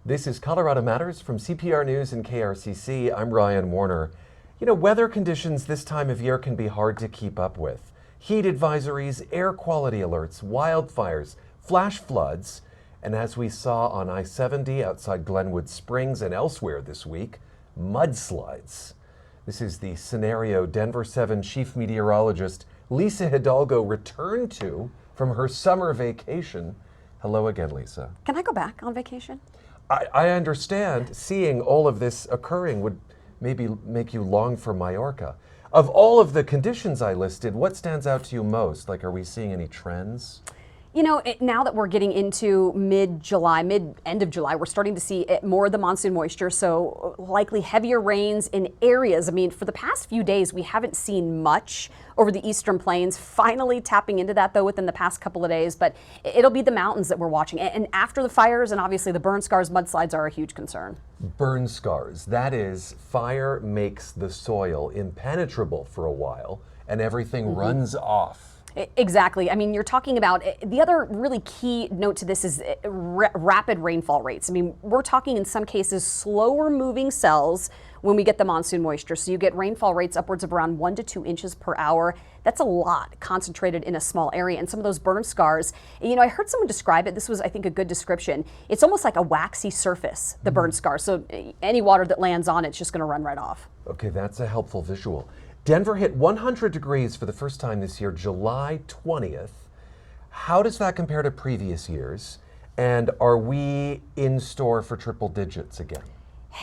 This is Colorado Matters from CPR News and KRCC. I'm Ryan Warner. You know, weather conditions this time of year can be hard to keep up with. Heat advisories, air quality alerts, wildfires, flash floods, and as we saw on I-70 outside Glenwood Springs and elsewhere this week, mudslides. This is the scenario Denver7 chief meteorologist Lisa Hidalgo returned to from her summer vacation. Hello again, Lisa. Can I go back on vacation? I understand seeing all of this occurring would maybe make you long for Mallorca. Of all of the conditions I listed, what stands out to you most? Like, are we seeing any trends? You know, now that we're getting into mid-July, end of July, we're starting to see more of the monsoon moisture, so likely heavier rains in areas. I mean, for the past few days, we haven't seen much over the eastern plains. Finally tapping into that, though, within the past couple of days, but it'll be the mountains that we're watching. And after the fires, and obviously the burn scars, mudslides are a huge concern. Burn scars, that is, fire makes the soil impenetrable for a while, and everything runs off. Exactly. I mean, you're talking about the other really key note to this is rapid rainfall rates. I mean, we're talking in some cases slower moving cells when we get the monsoon moisture. So you get rainfall rates upwards of around 1 to 2 inches per hour. That's a lot concentrated in a small area. And some of those burn scars, you know, I heard someone describe it. This was, I think, a good description. It's almost like a waxy surface, the burn scar. So any water that lands on it's just going to run right off. Okay, that's a helpful visual. Denver hit 100 degrees for the first time this year, July 20th. How does that compare to previous years? And are we in store for triple digits again?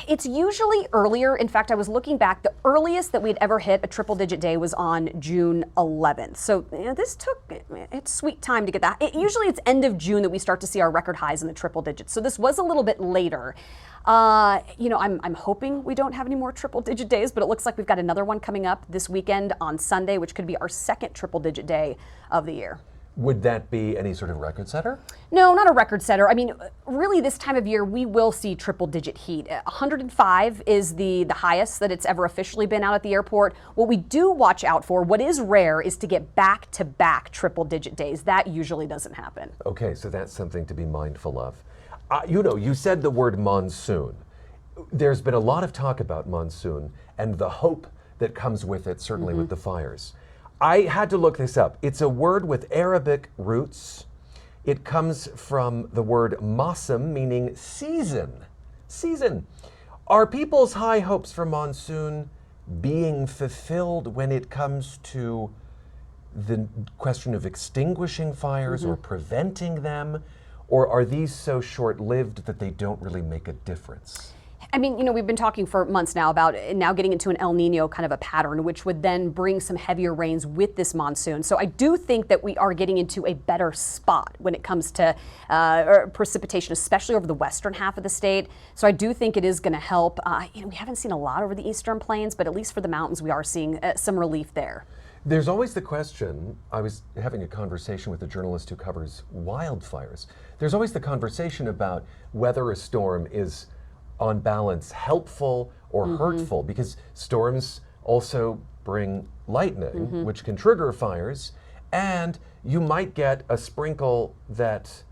It's usually earlier. In fact, I was looking back, the earliest that we'd ever hit a triple digit day was on June 11th. So you know, this took, it's sweet time to get that. Usually it's end of June that we start to see our record highs in the triple digits. So this was a little bit later. You know, I'm hoping we don't have any more triple digit days, but it looks like we've got another one coming up this weekend on Sunday, which could be our second triple digit day of the year. Would that be any sort of record setter? No, not a record setter. I mean, really this time of year, we will see triple digit heat. 105 is the highest that it's ever officially been out at the airport. What we do watch out for, what is rare, is to get back-to-back triple digit days. That usually doesn't happen. Okay, so that's something to be mindful of. You know, you said the word monsoon. There's been a lot of talk about monsoon and the hope that comes with it, certainly with the fires. I had to look this up. It's a word with Arabic roots. It comes from the word mawsim, meaning season. Season. Are people's high hopes for monsoon being fulfilled when it comes to the question of extinguishing fires or preventing them? Or are these so short-lived that they don't really make a difference? I mean, you know, we've been talking for months now about now getting into an El Nino kind of a pattern, which would then bring some heavier rains with this monsoon. So I do think that we are getting into a better spot when it comes to precipitation, especially over the western half of the state. So I do think it is going to help. You know, we haven't seen a lot over the eastern plains, but at least for the mountains, we are seeing some relief there. There's always the question, I was having a conversation with a journalist who covers wildfires. There's always the conversation about whether a storm is on balance helpful or hurtful, because storms also bring lightning, which can trigger fires, and you might get a sprinkle that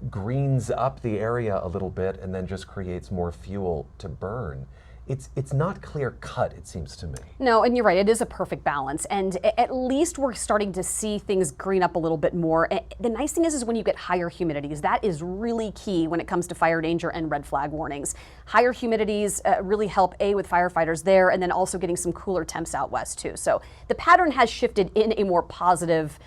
greens up the area a little bit and then just creates more fuel to burn. It's not clear cut, it seems to me. No, and you're right, it is a perfect balance. And at least we're starting to see things green up a little bit more. The nice thing is when you get higher humidities, that is really key when it comes to fire danger and red flag warnings. Higher humidities really help, with firefighters there, and then also getting some cooler temps out west too. So the pattern has shifted in a more positive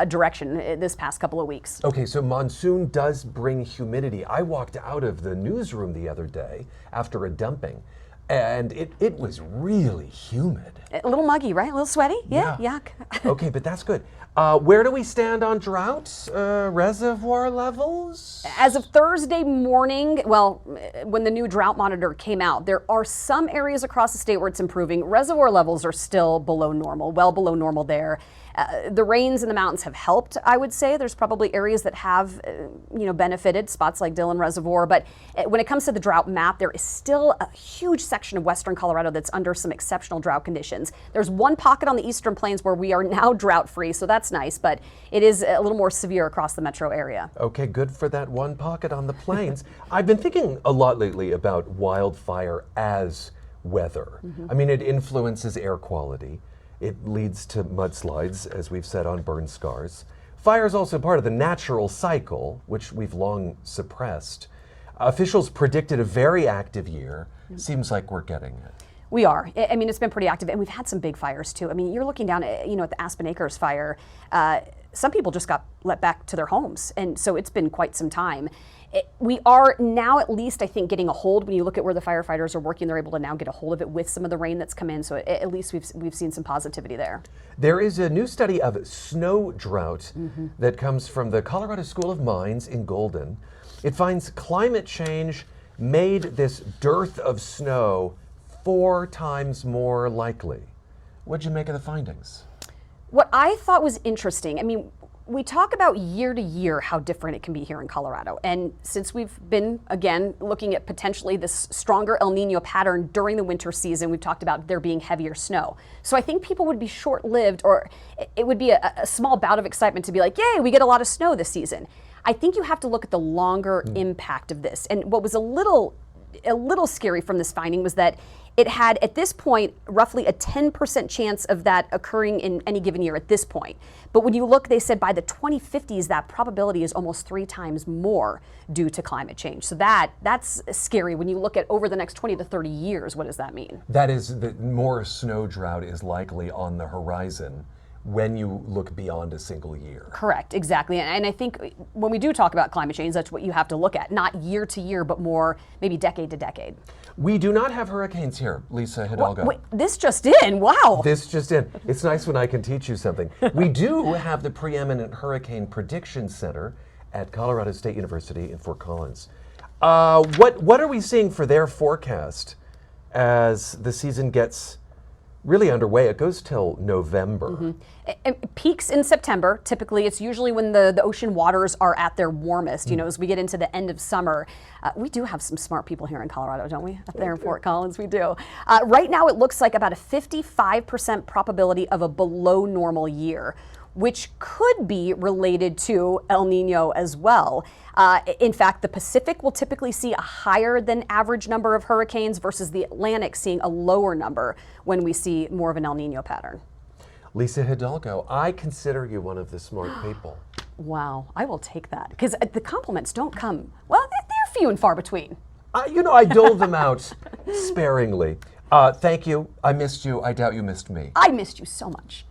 direction this past couple of weeks. Okay, so monsoon does bring humidity. I walked out of the newsroom the other day after a dumping, and it was really humid. A little muggy, right? A little sweaty? Yeah. Yuck. Okay, but that's good. Where do we stand on drought? Reservoir levels? As of Thursday morning, well, when the new drought monitor came out, there are some areas across the state where it's improving. Reservoir levels are still below normal, well below normal there. The rains in the mountains have helped, I would say. There's probably areas that have, benefited, spots like Dillon Reservoir. But when it comes to the drought map, there is still a huge section of western Colorado that's under some exceptional drought conditions. There's one pocket on the eastern plains where we are now drought free, so that's nice, but it is a little more severe across the metro area. Okay, good for that one pocket on the plains. I've been thinking a lot lately about wildfire as weather. I mean, it influences air quality. It leads to mudslides, as we've said, on burn scars. Fire is also part of the natural cycle, which we've long suppressed. Officials predicted a very active year. Seems like we're getting it. We are. I mean, it's been pretty active, and we've had some big fires too. I mean, you're looking down at, at the Aspen Acres fire. Some people just got let back to their homes, and so it's been quite some time. We are now, at least, I think, getting a hold. When you look at where the firefighters are working, they're able to now get a hold of it with some of the rain that's come in. So at least we've seen some positivity there. There is a new study of snow drought that comes from the Colorado School of Mines in Golden. It finds climate change made this dearth of snow 4 times more likely. What'd you make of the findings? What I thought was interesting, I mean, we talk about year to year how different it can be here in Colorado. And since we've been, again, looking at potentially this stronger El Nino pattern during the winter season, we've talked about there being heavier snow. So I think people would be short-lived, or it would be a small bout of excitement to be like, yay, we get a lot of snow this season. I think you have to look at the longer impact of this. And what was a little scary from this finding was that it had, at this point, roughly a 10% chance of that occurring in any given year at this point. But when you look, they said by the 2050s, that probability is almost 3 times more due to climate change. So that's scary. When you look at over the next 20 to 30 years, what does that mean? That is, that more snow drought is likely on the horizon when you look beyond a single year. Correct, exactly. And I think when we do talk about climate change, that's what you have to look at, not year to year, but more maybe decade to decade. We do not have hurricanes here, Lisa Hidalgo. Wait, this just in, wow. This just in. It's nice when I can teach you something. We do have the preeminent Hurricane Prediction Center at Colorado State University in Fort Collins. What are we seeing for their forecast as the season gets really underway? It goes till November. It peaks in September. Typically, it's usually when the ocean waters are at their warmest. You know, as we get into the end of summer. We do have some smart people here in Colorado, don't we? Up there in Fort Collins, we do. Right now, it looks like about a 55% probability of a below normal year, which could be related to El Nino as well. In fact, the Pacific will typically see a higher than average number of hurricanes versus the Atlantic seeing a lower number when we see more of an El Nino pattern. Lisa Hidalgo, I consider you one of the smart people. Wow, I will take that, because the compliments don't come, well, they're few and far between. I dole them out sparingly. Thank you. I missed you. I doubt you missed me. I missed you so much.